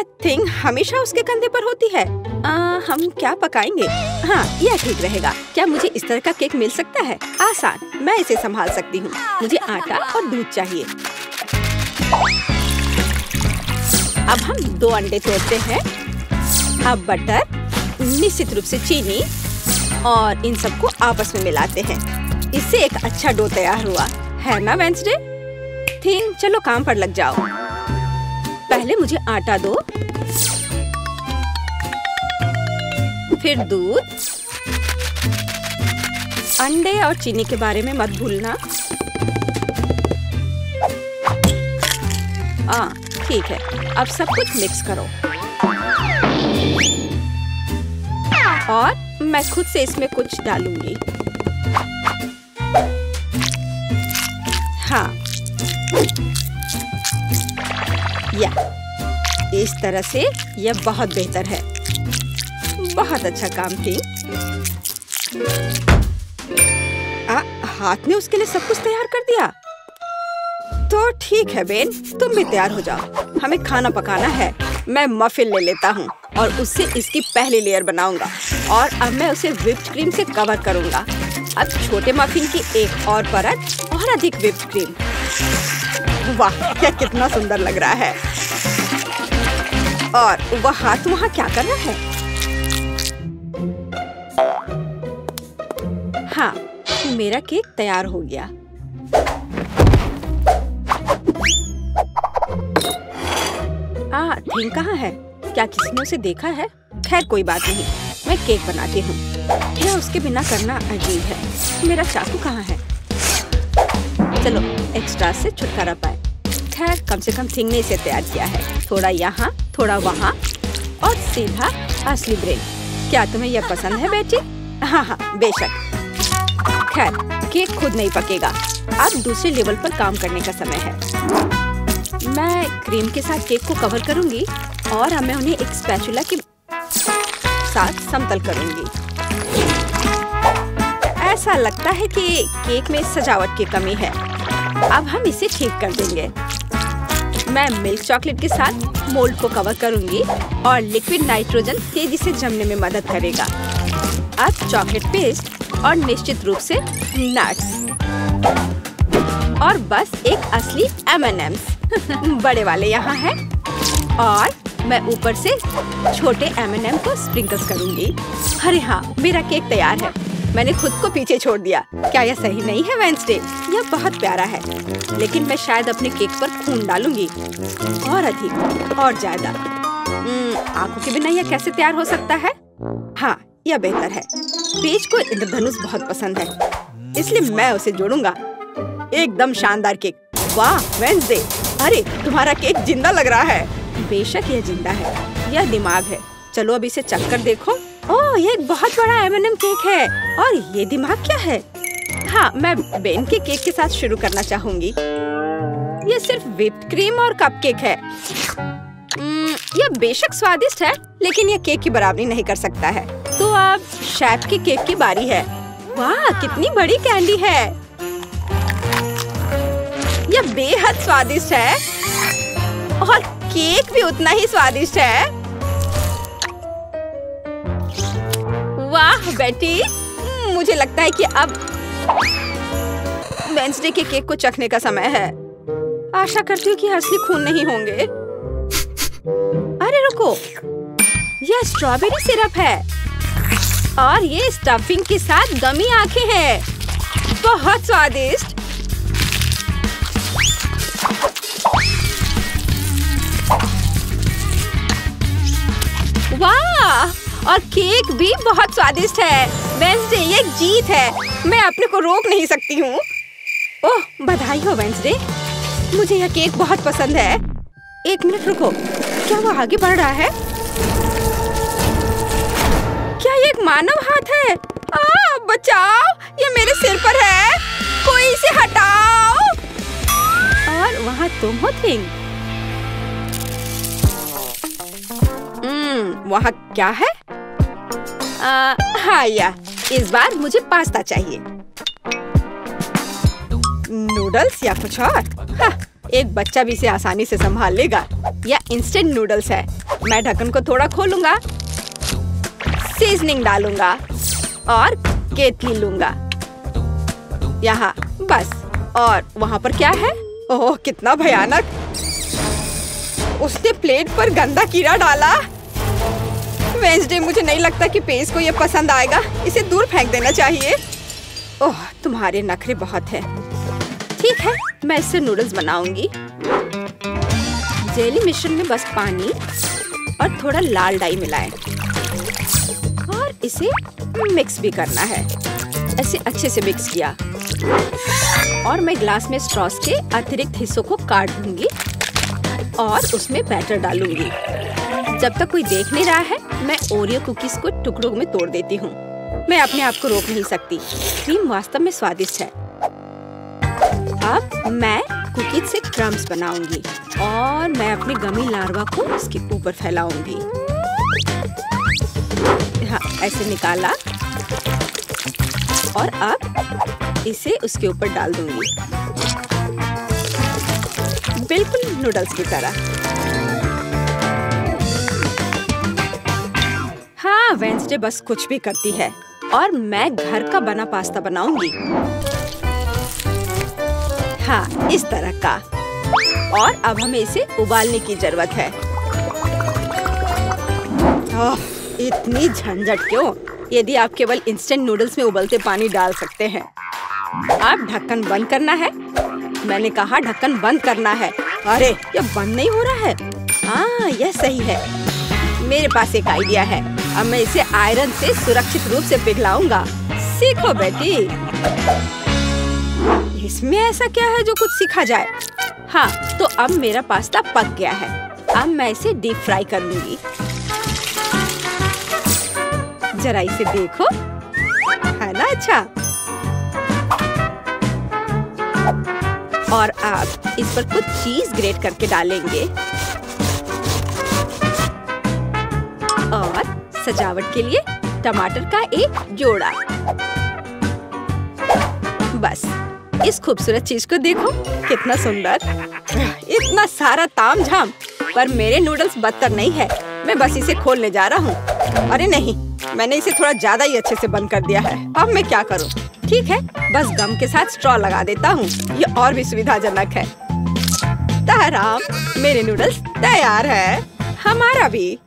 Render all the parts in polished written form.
Thing हमेशा उसके कंधे पर होती है। हम क्या पकाएंगे? हाँ, यह ठीक रहेगा। क्या मुझे इस तरह का केक मिल सकता है? आसान, मैं इसे संभाल सकती हूँ। मुझे आटा और दूध चाहिए। अब हम 2 अंडे तोड़ते हैं। अब बटर, निश्चित रूप से चीनी और इन सबको आपस में मिलाते हैं। इससे एक अच्छा डो तैयार हुआ है ना वेंसडे? थिंग, चलो काम पर लग जाओ। पहले मुझे आटा दो, फिर दूध, अंडे और चीनी के बारे में मत भूलना। ठीक है, अब सब कुछ मिक्स करो और मैं खुद से इसमें कुछ डालूंगी। हाँ, इस तरह से यह बहुत बेहतर है। बहुत अच्छा काम थी। हाथ ने उसके लिए सब कुछ तैयार कर दिया। तो ठीक है बेन, तुम भी तैयार हो जाओ। हमें खाना पकाना है। मैं मफिन ले लेता हूँ और उससे इसकी पहली लेयर बनाऊंगा और अब मैं उसे व्हिप्ड क्रीम से कवर करूंगा। अब छोटे मफिन की एक और परत और अधिक व्हिप्ड क्रीम। वाह, क्या कितना सुंदर लग रहा है। और वह हाथ वहाँ क्या कर रहा है? हाँ, मेरा केक तैयार हो गया। थिंग कहाँ है? क्या किसी ने उसे देखा है? खैर कोई बात नहीं, मैं केक बनाती हूँ। यह उसके बिना करना अजीब है। मेरा चाकू कहाँ है? चलो एक्स्ट्रा से छुटकारा पाए। खैर कम से कम थिंग ने इसे तैयार किया है। थोड़ा यहाँ, थोड़ा वहाँ और सीधा असली ब्रेड। क्या तुम्हें यह पसंद है बेटी? हाँ, बेशक। खैर केक खुद नहीं पकेगा। अब दूसरे लेवल पर काम करने का समय है। मैं क्रीम के साथ केक को कवर करूंगी और अब मैं उन्हें एक स्पैचुला के साथ समतल करूंगी। ऐसा लगता है कि केक में सजावट की कमी है। अब हम इसे ठीक कर देंगे। मैं मिल्क चॉकलेट के साथ मोल्ड को कवर करूंगी और लिक्विड नाइट्रोजन तेजी से जमने में मदद करेगा। अब चॉकलेट पेस्ट और निश्चित रूप से नट्स और बस एक असली M&M's बड़े वाले यहाँ हैं और मैं ऊपर से छोटे M&M को स्प्रिंकल्स करूंगी। अरे हाँ, मेरा केक तैयार है। मैंने खुद को पीछे छोड़ दिया। क्या यह सही नहीं है वेंसडे? यह बहुत प्यारा है, लेकिन मैं शायद अपने केक पर खून डालूंगी और अधिक और ज्यादा। आंखों के बिना यह कैसे तैयार हो सकता है? हाँ, यह बेहतर है। पेज को इंद्रधनुष बहुत पसंद है, इसलिए मैं उसे जोड़ूंगा। एकदम शानदार केक। वाह वेंसडे, अरे तुम्हारा केक जिंदा लग रहा है। बेशक यह जिंदा है, यह दिमाग है। चलो अब इसे चख कर देखो। ओह, ये एक बहुत बड़ा M&M केक है और ये दिमाग क्या है? हाँ, मैं बेन के केक के साथ शुरू करना चाहूंगी। यह सिर्फ व्हिप्ड क्रीम और कपकेक है। यह बेशक स्वादिष्ट है, लेकिन यह केक की बराबरी नहीं कर सकता है। तो अब शेफ के केक की बारी है। वाह, कितनी बड़ी कैंडी है। यह बेहद स्वादिष्ट है और केक भी उतना ही स्वादिष्ट है। वाह बेटी, मुझे लगता है कि अब वेंसडे के केक को चखने का समय है। आशा करती हूँ कि असली खून नहीं होंगे। अरे रुको, यह स्ट्रॉबेरी सिरप है और ये स्टफिंग के साथ गमी आंखें हैं। बहुत स्वादिष्ट। वाह, और केक भी बहुत स्वादिष्ट है। वेंसडे, ये एक जीत है। मैं अपने को रोक नहीं सकती हूँ। ओह, बधाई हो वेंसडे, मुझे यह केक बहुत पसंद है। एक मिनट रुको, क्या वो आगे बढ़ रहा है? क्या ये एक मानव हाथ है? बचाओ, ये मेरे सिर पर है। कोई इसे हटाओ। और वहाँ तुम हो थिंग। वहाँ क्या है? हाँ, इस बार मुझे पास्ता चाहिए। नूडल्स या कुछ और? हाँ, एक बच्चा भी इसे आसानी से संभाल लेगा। यह इंस्टेंट नूडल्स है। मैं ढक्कन को थोड़ा खोलूंगा, सीजनिंग डालूंगा और केतली लूंगा यहाँ बस। और वहाँ पर क्या है? ओह कितना भयानक! उसने प्लेट पर गंदा कीड़ा डाला। वेंसडे, मुझे नहीं लगता कि पेज को ये पसंद आएगा। इसे दूर फेंक देना चाहिए। ओह तुम्हारे नखरे बहुत हैं। ठीक है, मैं इससे नूडल्स बनाऊंगी। जेली मिश्रण में बस पानी और थोड़ा लाल डाई मिलाएं और इसे मिक्स भी करना है। ऐसे अच्छे से मिक्स किया और मैं ग्लास में स्ट्रॉस के अतिरिक्त हिस्सों को काट दूंगी और उसमें बैटर डालूंगी। जब तक कोई देख नहीं रहा है, मैं ओरियो कुकीज को टुकड़ों में तोड़ देती हूँ। मैं अपने आप को रोक नहीं सकती। क्रीम वास्तव में स्वादिष्ट है। अब मैं कुकीज से क्रम्स बनाऊंगी और मैं अपने गमी लार्वा को इसके ऊपर फैलाऊंगी। हाँ, ऐसे निकाला और अब इसे उसके ऊपर डाल दूंगी, बिल्कुल नूडल्स की तरह। हाँ, वेंसडे बस कुछ भी करती है और मैं घर का बना पास्ता बनाऊंगी। हाँ, इस तरह का। और अब हमें इसे उबालने की जरूरत है। ओह, इतनी झंझट क्यों? यदि आप केवल इंस्टेंट नूडल्स में उबलते पानी डाल सकते हैं। अब ढक्कन बंद करना है। मैंने कहा ढक्कन बंद करना है। अरे ये बंद नहीं हो रहा है। हाँ, यह सही है। मेरे पास एक आइडिया है। अब मैं इसे आयरन से सुरक्षित रूप से पिघलाऊंगा। सीखो बेटी। इसमें ऐसा क्या है जो कुछ सीखा जाए? हाँ, तो अब मेरा पास्ता पक गया है। अब मैं इसे डीप फ्राई कर लूंगी। जरा इसे देखो, है ना अच्छा? और अब इस पर कुछ चीज ग्रेट करके डालेंगे और सजावट के लिए टमाटर का एक जोड़ा। बस इस खूबसूरत चीज को देखो, कितना सुंदर। इतना सारा तामझाम, पर मेरे नूडल्स बदतर नहीं है। मैं बस इसे खोलने जा रहा हूँ। अरे नहीं, मैंने इसे थोड़ा ज्यादा ही अच्छे से बंद कर दिया है। अब मैं क्या करूँ? ठीक है, बस गम के साथ स्ट्रॉ लगा देता हूँ। ये और भी सुविधाजनक है। ताराम, मेरे नूडल्स तैयार है। हमारा भी।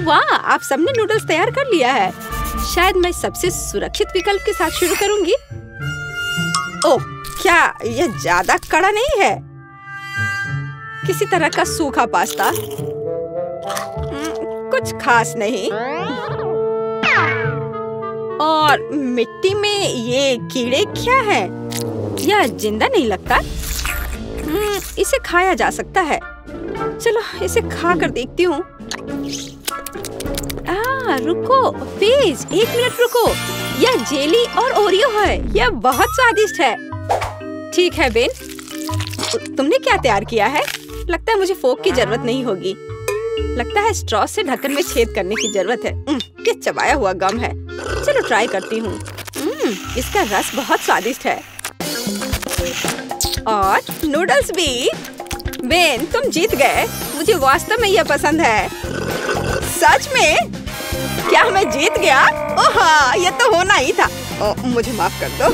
वाह, आप सबने नूडल्स तैयार कर लिया है। शायद मैं सबसे सुरक्षित विकल्प के साथ शुरू करूंगी। ओह, क्या यह ज्यादा कड़ा नहीं है? किसी तरह का सूखा पास्ता, कुछ खास नहीं। और मिट्टी में ये कीड़े क्या है? यह जिंदा नहीं लगता। इसे खाया जा सकता है। चलो इसे खा कर देखती हूँ। रुको प्लीज, 1 मिनट रुको। यह जेली और ओरियो है। यह बहुत स्वादिष्ट है। ठीक है बेन, तुमने क्या तैयार किया है? लगता है मुझे फोक की जरूरत नहीं होगी। लगता है स्ट्रॉ से ढक्कन में छेद करने की जरूरत है। क्या चबाया हुआ गम है। चलो ट्राई करती हूँ। इसका रस बहुत स्वादिष्ट है। और नूडल्स भी। बेन, तुम जीत गए। मुझे वास्तव में यह पसंद है। सच में? क्या मैं जीत गया? ओह हाँ, यह तो होना ही था। मुझे माफ कर दो।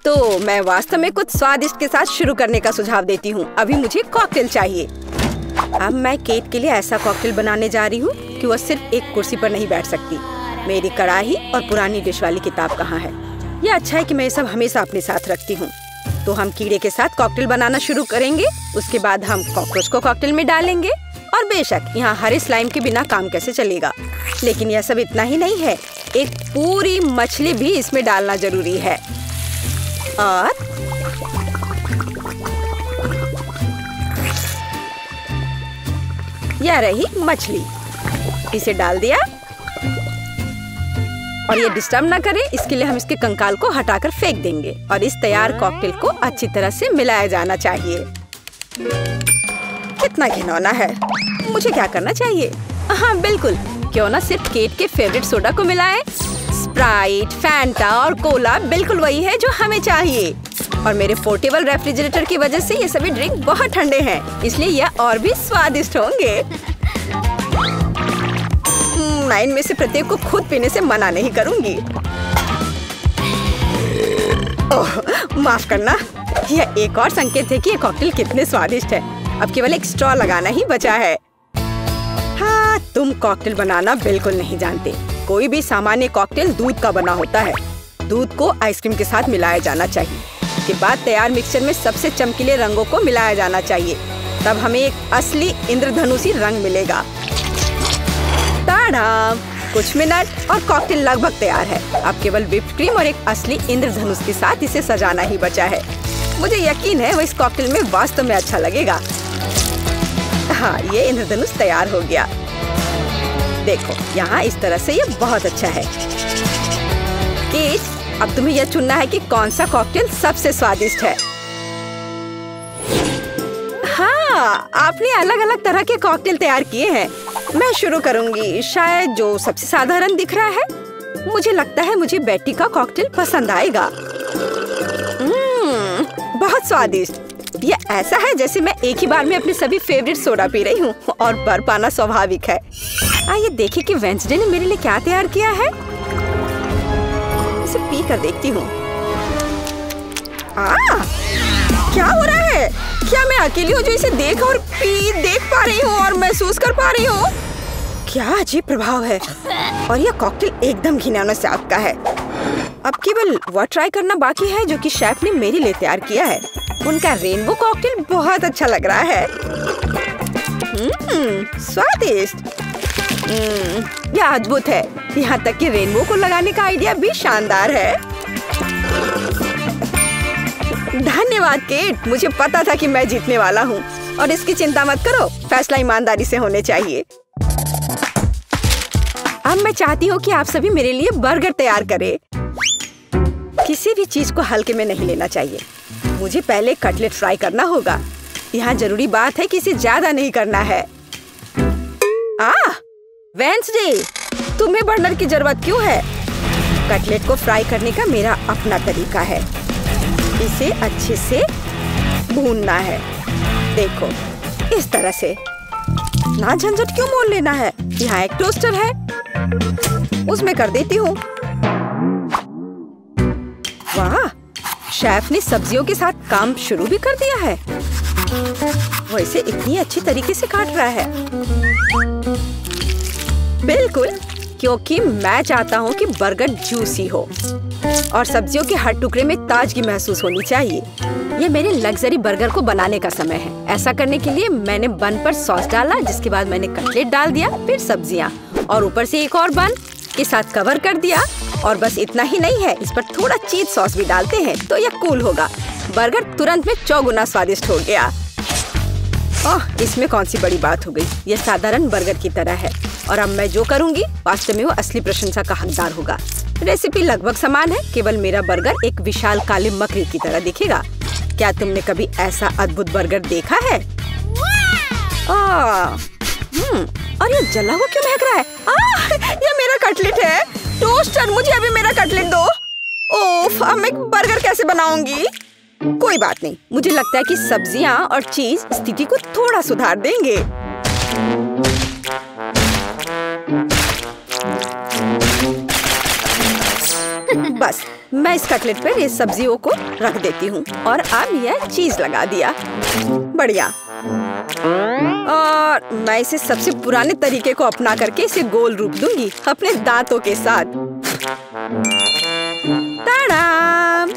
तो मैं वास्तव में कुछ स्वादिष्ट के साथ शुरू करने का सुझाव देती हूँ। अभी मुझे कॉकटेल चाहिए। अब मैं केट के लिए ऐसा कॉकटेल बनाने जा रही हूँ कि वह सिर्फ एक कुर्सी पर नहीं बैठ सकती। मेरी कढ़ाई और पुरानी डिश वाली किताब कहाँ है? यह अच्छा है कि मैं ये सब हमेशा अपने साथ रखती हूँ। तो हम कीड़े के साथ कॉकटेल बनाना शुरू करेंगे। उसके बाद हम कॉकरोच को कॉकटेल में डालेंगे। और बेशक यहाँ हरे स्लाइम के बिना काम कैसे चलेगा। लेकिन यह सब इतना ही नहीं है, एक पूरी मछली भी इसमें डालना जरूरी है। और यह रही मछली। इसे डाल दिया। और ये डिस्टर्ब ना करे, इसके लिए हम इसके कंकाल को हटाकर फेंक देंगे। और इस तैयार कॉकटेल को अच्छी तरह से मिलाया जाना चाहिए। कितना घिनौना है। मुझे क्या करना चाहिए? हाँ बिल्कुल, क्यों ना सिर्फ केट के फेवरेट सोडा को मिलाएं। स्प्राइट, फैंटा और कोला बिल्कुल वही है जो हमें चाहिए। और मेरे पोर्टेबल रेफ्रिजरेटर की वजह से ये सभी ड्रिंक बहुत ठंडे हैं, इसलिए यह और भी स्वादिष्ट होंगे। मैं इनमें से प्रत्येक को खुद पीने से मना नहीं करूंगी। ओह, माफ करना, यह एक और संकेत है कि ये कॉकटेल कितने स्वादिष्ट है। अब केवल एक स्ट्रॉ लगाना ही बचा है। हाँ, तुम कॉकटेल बनाना बिल्कुल नहीं जानते। कोई भी सामान्य कॉकटेल दूध का बना होता है। दूध को आइसक्रीम के साथ मिलाया जाना चाहिए। इसके बाद तैयार मिक्सचर में सबसे चमकीले रंगों को मिलाया जाना चाहिए। तब हमें एक असली इंद्रधनुषी रंग मिलेगा। ताड़ा! कुछ मिनट और कॉकटेल लगभग तैयार है। अब केवल व्हिप्ड क्रीम और एक असली इंद्रधनुष के साथ इसे सजाना ही बचा है। मुझे यकीन है वो इस कॉकटेल में वास्तव में अच्छा लगेगा। हाँ, ये इंद्रधनुष तैयार हो गया। देखो, यहाँ इस तरह से ये बहुत अच्छा है। केट, अब तुम्हें यह चुनना है कि कौन सा कॉकटेल सबसे स्वादिष्ट है। हाँ, आपने अलग अलग तरह के कॉकटेल तैयार किए हैं। मैं शुरू करूंगी, शायद जो सबसे साधारण दिख रहा है। मुझे लगता है मुझे बेटी का कॉकटेल पसंद आएगा। बहुत स्वादिष्ट। यह ऐसा है जैसे मैं एक ही बार में अपने सभी फेवरेट सोडा पी रही हूँ और बर्फ पाना स्वाभाविक है। आइए देखें कि वेंसडे ने मेरे लिए क्या तैयार किया है। इसे पी कर देखती हूँ। क्या हो रहा है? क्या मैं अकेली हूँ जो इसे देख पा रही हूँ और महसूस कर पा रही हूँ? क्या अजीब प्रभाव है। और यह कॉकटेल एकदम घिनौना स्वाद का है। अब केवल वह ट्राई करना बाकी है जो कि शेफ ने मेरे लिए तैयार किया है। उनका रेनबो कॉकटेल बहुत अच्छा लग रहा है। स्वादिष्ट। यह अद्भुत है। यहाँ तक कि रेनबो को लगाने का आइडिया भी शानदार है। धन्यवाद केट, मुझे पता था कि मैं जीतने वाला हूँ। और इसकी चिंता मत करो, फैसला ईमानदारी से होने चाहिए। अब मैं चाहती हूँ कि आप सभी मेरे लिए बर्गर तैयार करें। किसी भी चीज को हल्के में नहीं लेना चाहिए। मुझे पहले कटलेट फ्राई करना होगा। यहाँ जरूरी बात है कि इसे ज्यादा नहीं करना है। वेंसडे, तुम्हें बर्नर की जरूरत क्यों है? कटलेट को फ्राई करने का मेरा अपना तरीका है। इसे अच्छे से भूनना है। देखो, इस तरह से। ना झंझट क्यों मोल लेना है। यहाँ एक टोस्टर है, उसमें कर देती हूँ। वाह, शेफ ने सब्जियों के साथ काम शुरू भी कर दिया है। वो इसे इतनी अच्छी तरीके से काट रहा है। बिल्कुल, क्योंकि मैं चाहता हूँ कि बर्गर जूसी हो और सब्जियों के हर टुकड़े में ताजगी महसूस होनी चाहिए। ये मेरे लग्जरी बर्गर को बनाने का समय है। ऐसा करने के लिए मैंने बन पर सॉस डाला, जिसके बाद मैंने कटलेट डाल दिया, फिर सब्जियाँ और ऊपर से एक और बन के साथ कवर कर दिया। और बस इतना ही नहीं है, इस पर थोड़ा चीज सॉस भी डालते हैं तो यह कूल होगा। बर्गर तुरंत में 4 गुना स्वादिष्ट हो गया। ओह, इसमें कौन सी बड़ी बात हो गई। यह साधारण बर्गर की तरह है और अब मैं जो करूँगी वास्तव में वो असली प्रशंसा का हकदार होगा। रेसिपी लगभग समान है, केवल मेरा बर्गर एक विशाल काले मकड़ी की तरह दिखेगा। क्या तुमने कभी ऐसा अद्भुत बर्गर देखा है? और ये जला हुआ क्यों महक रहा है? ये मेरा कटलेट है। टोस्टर, मुझे अभी मेरा कटलेट दो। ओफ, अब मैं बर्गर कैसे बनाऊंगी? कोई बात नहीं, मुझे लगता है कि सब्जियां और चीज स्थिति को थोड़ा सुधार देंगे। बस मैं इस कटलेट पर इस सब्जियों को रख देती हूँ और अब यह चीज लगा दिया। बढ़िया। और मैं इसे सबसे पुराने तरीके को अपना करके इसे गोल रूप दूंगी अपने दांतों के साथ। ताड़ाम!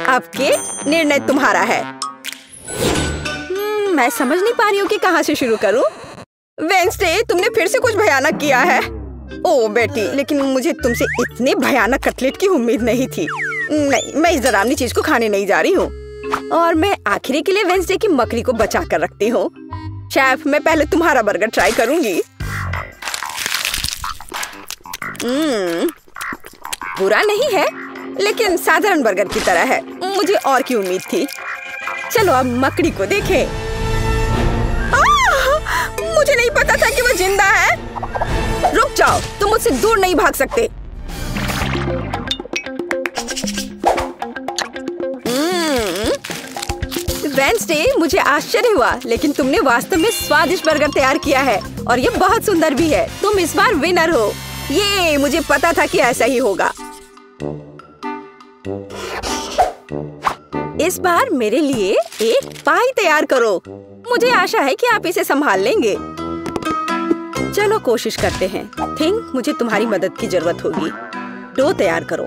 अब के निर्णय तुम्हारा है। मैं समझ नहीं पा रही हूँ कि कहाँ से शुरू करूँ। वेंसडे, तुमने फिर से कुछ भयानक किया है। ओ बेटी, लेकिन मुझे तुमसे इतने भयानक कटलेट की उम्मीद नहीं थी। नहीं, मैं इस डरावनी चीज को खाने नहीं जा रही हूँ। और मैं आखिरी के लिए वेंसडे की मकड़ी को बचा कर रखती हूँ। शेफ, मैं पहले तुम्हारा बर्गर ट्राई करूंगी। बुरा नहीं है, लेकिन साधारण बर्गर की तरह है। मुझे और की उम्मीद थी। चलो अब मकड़ी को देखें। मुझे नहीं पता था कि वो जिंदा है। रुक जाओ, तुम मुझसे दूर नहीं भाग सकते। वेडनेसडे, मुझे आश्चर्य हुआ, लेकिन तुमने वास्तव में स्वादिष्ट बर्गर तैयार किया है और ये बहुत सुंदर भी है। तुम इस बार विनर हो। ये मुझे पता था कि ऐसा ही होगा। इस बार मेरे लिए एक पाई तैयार करो। मुझे आशा है कि आप इसे संभाल लेंगे। चलो कोशिश करते हैं। थिंक मुझे तुम्हारी मदद की जरूरत होगी। डो तैयार करो।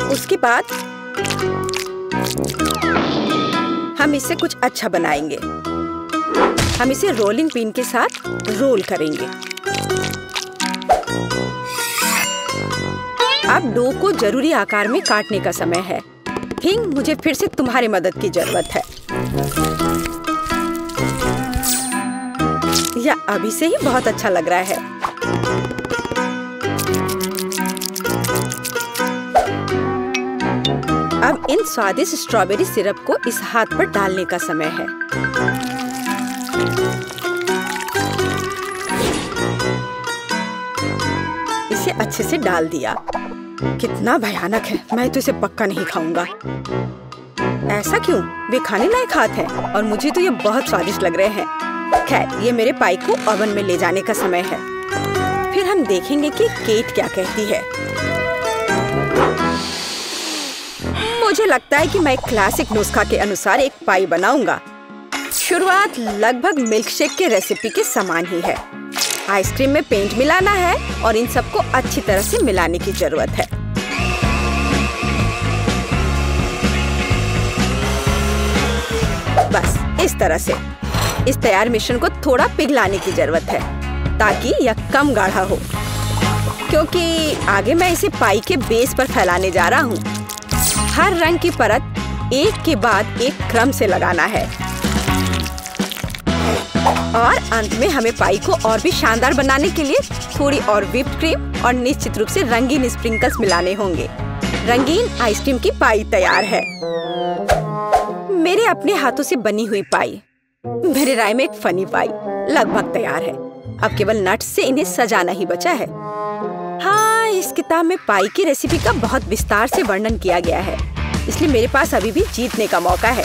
उसके बाद हम इससे कुछ अच्छा बनाएंगे। हम इसे रोलिंग पिन के साथ रोल करेंगे। अब डो को जरूरी आकार में काटने का समय है। थिंक मुझे फिर से तुम्हारी मदद की जरूरत है। यह अभी से ही बहुत अच्छा लग रहा है। अब इन स्वादिष्ट स्ट्रॉबेरी सिरप को इस हाथ पर डालने का समय है। इसे अच्छे से डाल दिया। कितना भयानक है। मैं तो इसे पक्का नहीं खाऊंगा। ऐसा क्यों? वे खाने लायक हाथ हैं और मुझे तो ये बहुत स्वादिष्ट लग रहे हैं। खैर, ये मेरे पाई को ओवन में ले जाने का समय है। फिर हम देखेंगे कि केट क्या कहती है। मुझे लगता है कि मैं क्लासिक नुस्खा के अनुसार एक पाई बनाऊंगा। शुरुआत लगभग मिल्कशेक के रेसिपी के समान ही है। आइसक्रीम में पेंट मिलाना है और इन सबको अच्छी तरह से मिलाने की जरूरत है। बस इस तरह से। इस तैयार मिश्रण को थोड़ा पिघलाने की जरूरत है ताकि यह कम गाढ़ा हो, क्योंकि आगे मैं इसे पाई के बेस पर फैलाने जा रहा हूँ। हर रंग की परत एक के बाद एक क्रम से लगाना है और अंत में हमें पाई को और भी शानदार बनाने के लिए थोड़ी और व्हिप्ड क्रीम और निश्चित रूप से रंगीन स्प्रिंकल्स मिलाने होंगे। रंगीन आइसक्रीम की पाई तैयार है। मेरे अपने हाथों से बनी हुई पाई, मेरे राय में एक फनी पाई, लगभग तैयार है। अब केवल नट्स से इन्हें सजाना ही बचा है। हाँ, इस किताब में पाई की रेसिपी का बहुत विस्तार से वर्णन किया गया है, इसलिए मेरे पास अभी भी जीतने का मौका है।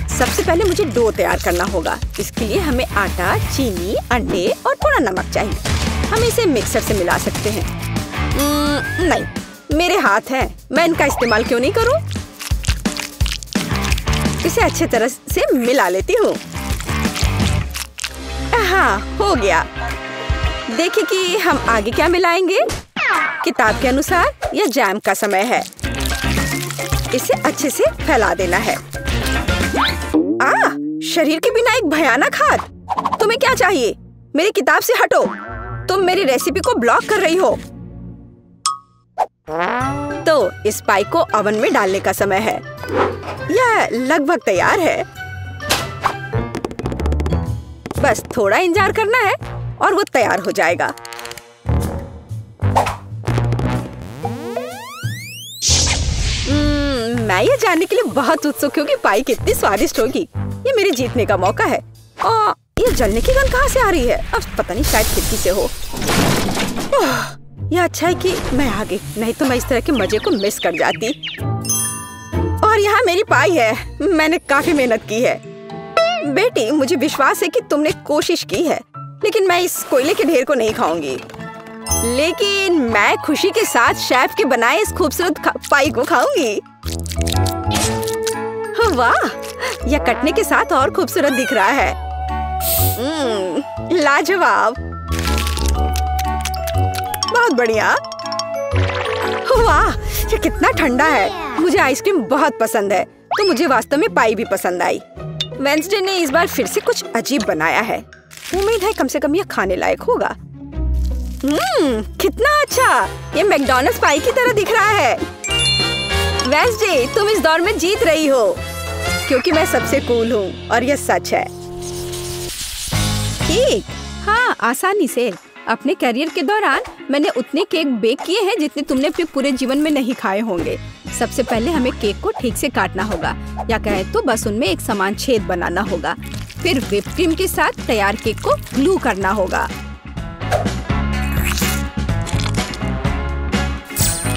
सबसे पहले मुझे डो तैयार करना होगा। इसके लिए हमें आटा, चीनी, अंडे और थोड़ा नमक चाहिए। हम इसे मिक्सर से मिला सकते हैं। नहीं, मेरे हाथ हैं, मैं इनका इस्तेमाल क्यों नहीं करूं? इसे अच्छे तरह से मिला लेती हूँ। हाँ, हो गया। देखिए कि हम आगे क्या मिलाएंगे। किताब के अनुसार यह जैम का समय है। इसे अच्छे से फैला देना है। शरीर के बिना एक भयानक हाथ। तुम्हें क्या चाहिए? मेरी किताब से हटो। तुम मेरी रेसिपी को ब्लॉक कर रही हो। तो इस पाई को ओवन में डालने का समय है। यह लगभग तैयार है। बस थोड़ा इंतजार करना है और वो तैयार हो जाएगा। मैं ये जानने के लिए बहुत उत्सुक हूँ कि पाई कितनी स्वादिष्ट होगी। ये मेरे जीतने का मौका है। ये जलने की गंध कहाँ से आ रही है? अब पता नहीं, शायद खिड़की से हो। यह अच्छा है कि मैं आ गई, नहीं तो मैं इस तरह के मजे को मिस कर जाती। और यहाँ मेरी पाई है। मैंने काफी मेहनत की है। बेटी, मुझे विश्वास है कि तुमने कोशिश की है, लेकिन मैं इस कोयले के ढेर को नहीं खाऊंगी। लेकिन मैं खुशी के साथ शेफ के बनाए इस खूबसूरत पाई को खाऊंगी। वाह, यह कटने के साथ और खूबसूरत दिख रहा है। लाजवाब, बहुत बढ़िया। वाह, ये कितना ठंडा है। मुझे आइसक्रीम बहुत पसंद है, तो मुझे वास्तव में पाई भी पसंद आई। वेडनेसडे ने इस बार फिर से कुछ अजीब बनाया है। उम्मीद है कम से कम यह खाने लायक होगा। कितना अच्छा, ये मैकडॉनल्ड्स पाई की तरह दिख रहा है। वेडनेसडे, तुम इस दौर में जीत रही हो, क्योंकि मैं सबसे कूल हूँ और यह सच है। केक? हाँ, आसानी से। अपने करियर के दौरान मैंने उतने केक बेक किए हैं जितने तुमने अपने पूरे जीवन में नहीं खाए होंगे। सबसे पहले हमें केक को ठीक से काटना होगा, या कहें तो बस उनमें एक समान छेद बनाना होगा। फिर व्हिप क्रीम के साथ तैयार केक को ग्लू करना होगा।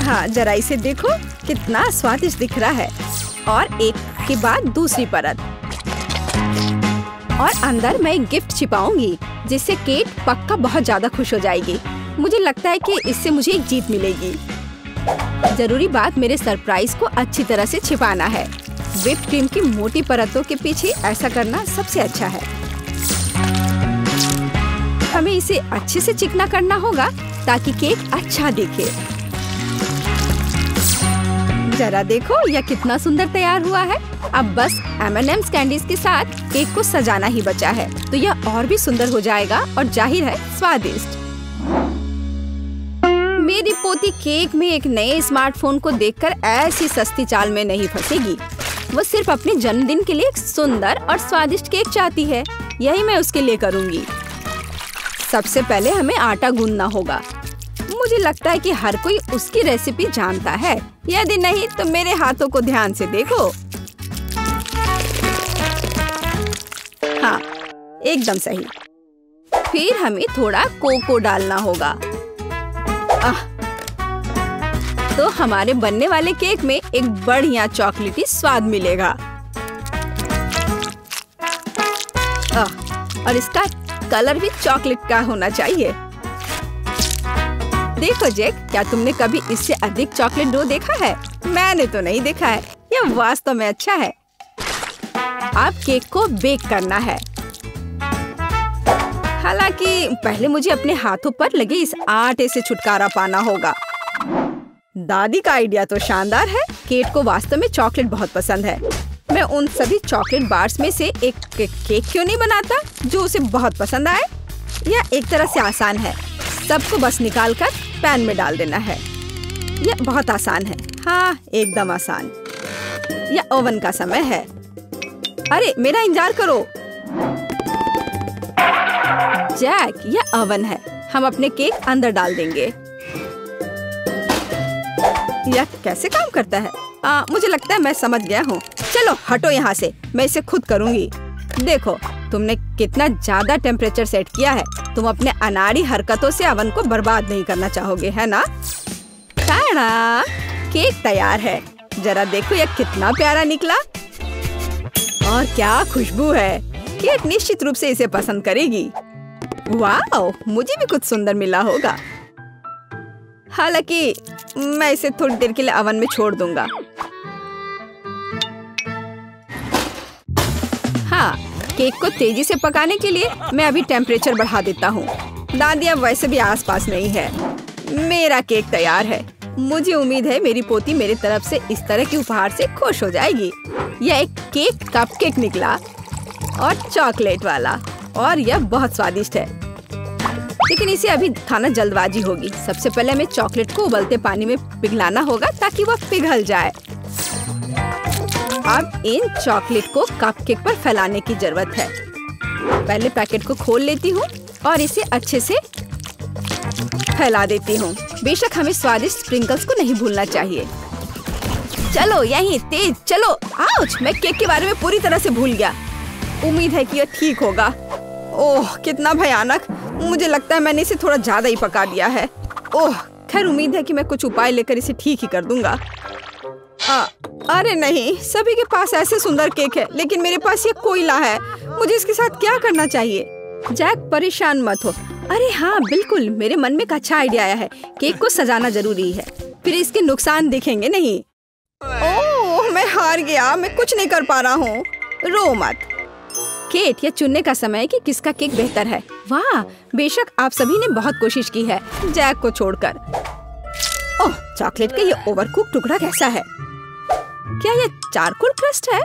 हाँ, जरा इसे देखो, कितना स्वादिष्ट दिख रहा है। और एक के बाद दूसरी परत और अंदर मैं एक गिफ्ट छिपाऊंगी जिससे केट पक्का बहुत ज्यादा खुश हो जाएगी। मुझे लगता है कि इससे मुझे एक जीत मिलेगी। जरूरी बात मेरे सरप्राइज को अच्छी तरह से छिपाना है। व्हिप्ड क्रीम की मोटी परतों के पीछे ऐसा करना सबसे अच्छा है। हमें इसे अच्छे से चिकना करना होगा ताकि केक अच्छा दिखे। जरा देखो यह कितना सुंदर तैयार हुआ है। अब बस M&M's कैंडीज के साथ केक को सजाना ही बचा है, तो यह और भी सुंदर हो जाएगा और जाहिर है स्वादिष्ट। मेरी पोती केक में एक नए स्मार्टफोन को देखकर ऐसी सस्ती चाल में नहीं फंसेगी। वो सिर्फ अपने जन्मदिन के लिए एक सुंदर और स्वादिष्ट केक चाहती है। यही मैं उसके लिए करूँगी। सबसे पहले हमें आटा गूंदना होगा। मुझे लगता है कि हर कोई उसकी रेसिपी जानता है। यदि नहीं तो मेरे हाथों को ध्यान से देखो। हाँ, एकदम सही। फिर हमें थोड़ा कोको डालना होगा। तो हमारे बनने वाले केक में एक बढ़िया चॉकलेटी स्वाद मिलेगा। और इसका कलर भी चॉकलेट का होना चाहिए। देखो जैक, क्या तुमने कभी इससे अधिक चॉकलेट डो देखा है? मैंने तो नहीं देखा है। यह वास्तव में अच्छा है। अब केक को बेक करना है। हालांकि पहले मुझे अपने हाथों पर लगे इस आटे से छुटकारा पाना होगा। दादी का आइडिया तो शानदार है। केट को वास्तव में चॉकलेट बहुत पसंद है। मैं उन सभी चॉकलेट बार्स में से एक केक क्यों नहीं बनाता जो उसे बहुत पसंद आए? यह एक तरह से आसान है। सबको बस निकालकर पैन में डाल देना है। यह बहुत आसान है। हाँ, एकदम आसान। यह ओवन का समय है। अरे मेरा इंतजार करो। जैक, यह ओवन है। हम अपने केक अंदर डाल देंगे। यह कैसे काम करता है? मुझे लगता है मैं समझ गया हूँ। चलो हटो यहाँ से, मैं इसे खुद करूँगी। देखो, तुमने कितना ज्यादा टेम्परेचर सेट किया है। तुम अपने अनाड़ी हरकतों से ओवन को बर्बाद नहीं करना चाहोगे, है ना? ताड़ा, केक तैयार है। जरा देखो यह कितना प्यारा निकला और क्या खुशबू है। केक निश्चित रूप से इसे पसंद करेगी। वाह, मुझे भी कुछ सुंदर मिला होगा। हालांकि मैं इसे थोड़ी देर के लिए ओवन में छोड़ दूंगा। हाँ, केक को तेजी से पकाने के लिए मैं अभी टेम्परेचर बढ़ा देता हूँ। दादी अब वैसे भी आसपास नहीं है। मेरा केक तैयार है। मुझे उम्मीद है मेरी पोती मेरी तरफ से इस तरह के उपहार से खुश हो जाएगी। यह एक केक कपकेक निकला और चॉकलेट वाला, और यह बहुत स्वादिष्ट है। लेकिन इसे अभी खाना जल्दबाजी होगी। सबसे पहले हमें चॉकलेट को उबलते पानी में पिघलाना होगा ताकि वह पिघल जाए। अब इन चॉकलेट को कपकेक पर फैलाने की जरूरत है। पहले पैकेट को खोल लेती हूँ और इसे अच्छे से फैला देती हूँ। बेशक हमें स्वादिष्ट स्प्रिंकल्स को नहीं भूलना चाहिए। चलो यहीं तेज चलो। आउच, मैं केक के बारे में पूरी तरह से भूल गया। उम्मीद है कि यह ठीक होगा। ओह, कितना भयानक। मुझे लगता है मैंने इसे थोड़ा ज्यादा ही पका दिया है। ओह, खैर उम्मीद है कि मैं कुछ उपाय लेकर इसे ठीक ही कर दूंगा। अरे नहीं, सभी के पास ऐसे सुंदर केक है, लेकिन मेरे पास ये कोयला है। मुझे इसके साथ क्या करना चाहिए? जैक, परेशान मत हो। अरे हाँ, बिल्कुल, मेरे मन में एक अच्छा आइडिया आया है। केक को सजाना जरूरी है, फिर इसके नुकसान दिखेंगे नहीं। ओह, मैं हार गया। मैं कुछ नहीं कर पा रहा हूँ। रो मत। केट, यह चुनने का समय है कि किसका केक बेहतर है। वाह, बेशक आप सभी ने बहुत कोशिश की है, जैक को छोड़कर। ओह, चॉकलेट का ये ओवरकुक टुकड़ा कैसा है? क्या ये चारकोल क्रस्ट है?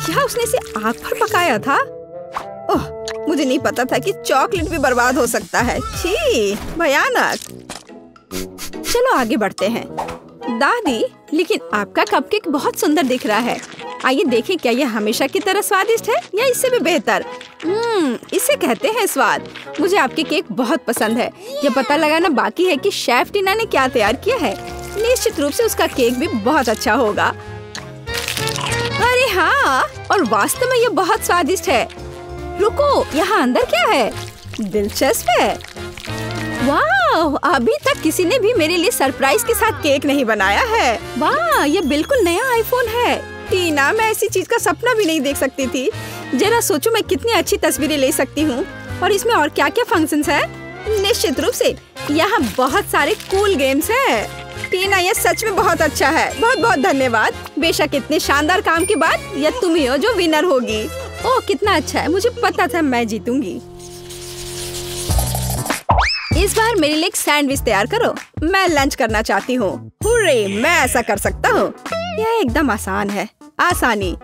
क्या उसने इसे आग पर पकाया था? ओह, मुझे नहीं पता था कि चॉकलेट भी बर्बाद हो सकता है। छी, भयानक। चलो आगे बढ़ते हैं। दादी, लेकिन आपका कपकेक बहुत सुंदर दिख रहा है। आइए देखें, क्या यह हमेशा की तरह स्वादिष्ट है या इससे भी बेहतर? इसे कहते हैं स्वाद। मुझे आपके केक बहुत पसंद है। यह पता लगाना बाकी है कि शेफ टीना ने क्या तैयार किया है। निश्चित रूप से उसका केक भी बहुत अच्छा होगा। अरे हाँ, और वास्तव में यह बहुत स्वादिष्ट है। रुको, यहाँ अंदर क्या है? दिलचस्प है। वाह, अभी तक किसी ने भी मेरे लिए सरप्राइज के साथ केक नहीं बनाया है। वाह, यह बिल्कुल नया आईफोन है। टीना, मैं ऐसी चीज का सपना भी नहीं देख सकती थी। जरा सोचो मैं कितनी अच्छी तस्वीरें ले सकती हूँ। और इसमें और क्या क्या फंक्शंस है। निश्चित रूप से यहाँ बहुत सारे कूल गेम्स है। टीना, ये सच में बहुत अच्छा है। बहुत बहुत धन्यवाद। बेशक इतने शानदार काम के बाद यह तुम ही हो जो विनर होगी। ओह कितना अच्छा है, मुझे पता था मैं जीतूंगी। इस बार मेरे लिए एक सैंडविच तैयार करो। मैं लंच करना चाहती हूँ। हुर्रे, मैं ऐसा कर सकता हूँ। यह एकदम आसान है। आसानी।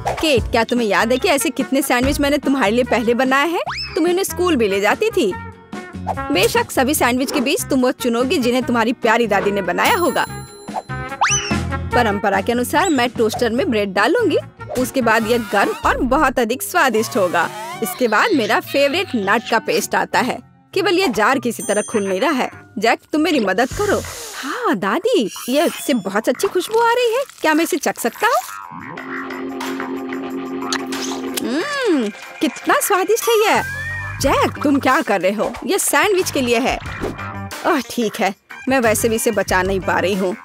केट, क्या तुम्हें याद है कि ऐसे कितने सैंडविच मैंने तुम्हारे लिए पहले बनाए हैं? तुम्हें उन्हें स्कूल भी ले जाती थी। बेशक सभी सैंडविच के बीच तुम वो चुनोगी जिन्हें तुम्हारी प्यारी दादी ने बनाया होगा। परंपरा के अनुसार मैं टोस्टर में ब्रेड डालूंगी। उसके बाद यह गर्म और बहुत अधिक स्वादिष्ट होगा। इसके बाद मेरा फेवरेट नट का पेस्ट आता है। केवल यह जार किसी तरह खुल नहीं रहा है। जैक, तुम मेरी मदद करो। हाँ दादी, ये इससे बहुत अच्छी खुशबू आ रही है। क्या मैं इसे चख सकता हूँ? कितना स्वादिष्ट है यह। जैक, तुम क्या कर रहे हो? यह सैंडविच के लिए है। ओह ठीक है, मैं वैसे भी इसे बचा नहीं पा रही हूँ।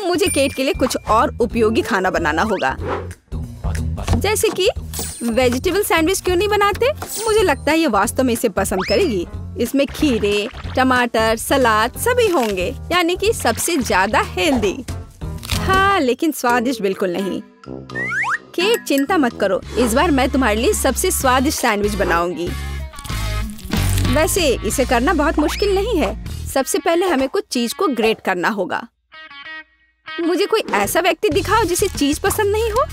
मुझे केट के लिए कुछ और उपयोगी खाना बनाना होगा। जैसे कि वेजिटेबल सैंडविच क्यों नहीं बनाते? मुझे लगता है ये वास्तव में इसे पसंद करेगी। इसमें खीरे, टमाटर, सलाद सभी होंगे, यानी कि सबसे ज्यादा हेल्दी। हाँ, लेकिन स्वादिष्ट बिल्कुल नहीं। केट, चिंता मत करो, इस बार मैं तुम्हारे लिए सबसे स्वादिष्ट सैंडविच बनाऊंगी। वैसे इसे करना बहुत मुश्किल नहीं है। सबसे पहले हमें कुछ चीज को ग्रेट करना होगा। मुझे कोई ऐसा व्यक्ति दिखाओ जिसे चीज पसंद नहीं हो।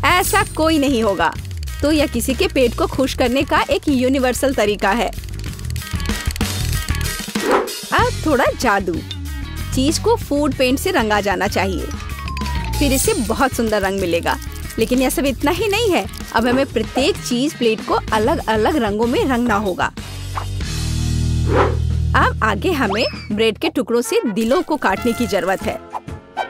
ऐसा कोई नहीं होगा। तो यह किसी के पेट को खुश करने का एक यूनिवर्सल तरीका है। अब थोड़ा जादू। चीज को फूड पेंट से रंगा जाना चाहिए, फिर इसे बहुत सुंदर रंग मिलेगा। लेकिन यह सब इतना ही नहीं है। अब हमें प्रत्येक चीज प्लेट को अलग अलग रंगों में रंगना होगा। अब आगे हमें ब्रेड के टुकड़ों से दिलों को काटने की जरूरत है।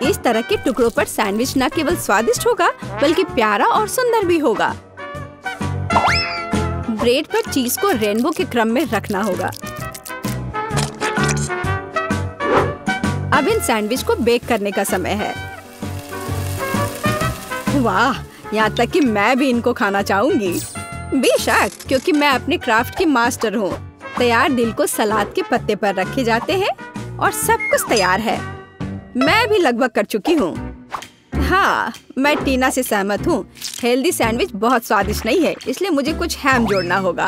इस तरह के टुकड़ों पर सैंडविच न केवल स्वादिष्ट होगा बल्कि प्यारा और सुंदर भी होगा। ब्रेड पर चीज को रेनबो के क्रम में रखना होगा। अब इन सैंडविच को बेक करने का समय है। वाह, यहाँ तक कि मैं भी इनको खाना चाहूंगी। बेशक, क्योंकि मैं अपने क्राफ्ट की मास्टर हूँ। तैयार दिल को सलाद के पत्ते पर रखे जाते हैं और सब कुछ तैयार है। मैं भी लगभग कर चुकी हूँ। हाँ, मैं टीना से सहमत हूँ। हेल्दी सैंडविच बहुत स्वादिष्ट नहीं है, इसलिए मुझे कुछ हैम जोड़ना होगा।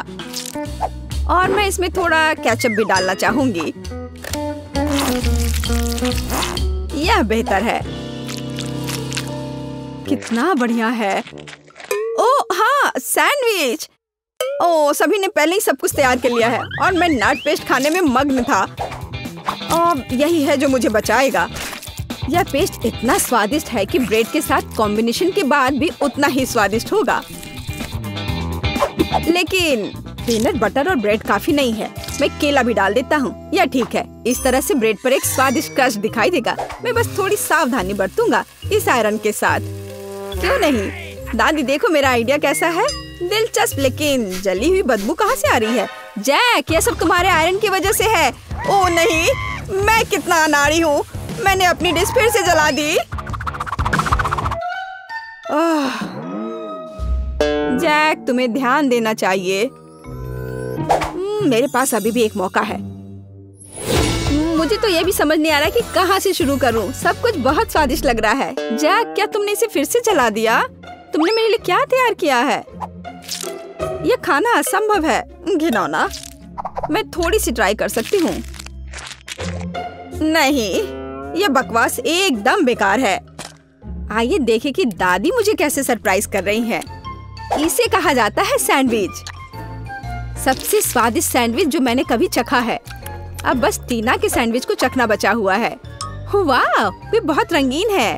और मैं इसमें थोड़ा केचप भी डालना चाहूंगी। यह बेहतर है। कितना बढ़िया है। ओह हाँ, सैंडविच। ओह, सभी ने पहले ही सब कुछ तैयार कर लिया है और मैं नट पेस्ट खाने में मग्न था। अब यही है जो मुझे बचाएगा। यह पेस्ट इतना स्वादिष्ट है कि ब्रेड के साथ कॉम्बिनेशन के बाद भी उतना ही स्वादिष्ट होगा। लेकिन पीनट बटर और ब्रेड काफी नहीं है। मैं केला भी डाल देता हूँ। यह ठीक है। इस तरह से ब्रेड पर एक स्वादिष्ट क्रश दिखाई देगा। मैं बस थोड़ी सावधानी बरतूंगा इस आयरन के साथ। क्यों नहीं? दादी देखो मेरा आइडिया कैसा है। दिलचस्प, लेकिन जली हुई बदबू कहाँ से आ रही है? जैक, यह सब तुम्हारे आयरन की वजह से है। ओह नहीं, मैं कितना अनाड़ी हूँ। मैंने अपनी डिश फिर से जला दी। जैक, तुम्हें ध्यान देना चाहिए। मेरे पास अभी भी एक मौका है। मुझे तो ये भी समझ नहीं आ रहा कि कहाँ से शुरू करूँ। सब कुछ बहुत स्वादिष्ट लग रहा है। जैक, क्या तुमने इसे फिर से जला दिया? तुमने मेरे लिए क्या तैयार किया है? यह खाना असंभव है। घिनौना। मैं थोड़ी सी ट्राई कर सकती हूँ। नहीं, यह बकवास एकदम बेकार है। आइए देखें कि दादी मुझे कैसे सरप्राइज कर रही हैं। इसे कहा जाता है सैंडविच। सबसे स्वादिष्ट सैंडविच जो मैंने कभी चखा है। अब बस टीना के सैंडविच को चखना बचा हुआ है। वाह, वे बहुत रंगीन है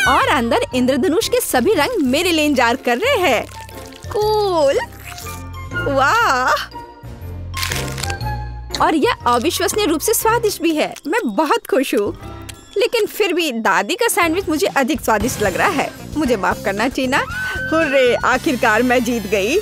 और अंदर इंद्रधनुष के सभी रंग मेरे लिए इंतजार कर रहे हैं। कूल। वाह, और यह अविश्वसनीय रूप से स्वादिष्ट भी है। मैं बहुत खुश हूँ। लेकिन फिर भी दादी का सैंडविच मुझे अधिक स्वादिष्ट लग रहा है। मुझे माफ करना टीना। हुर्रे, आखिरकार मैं जीत गई।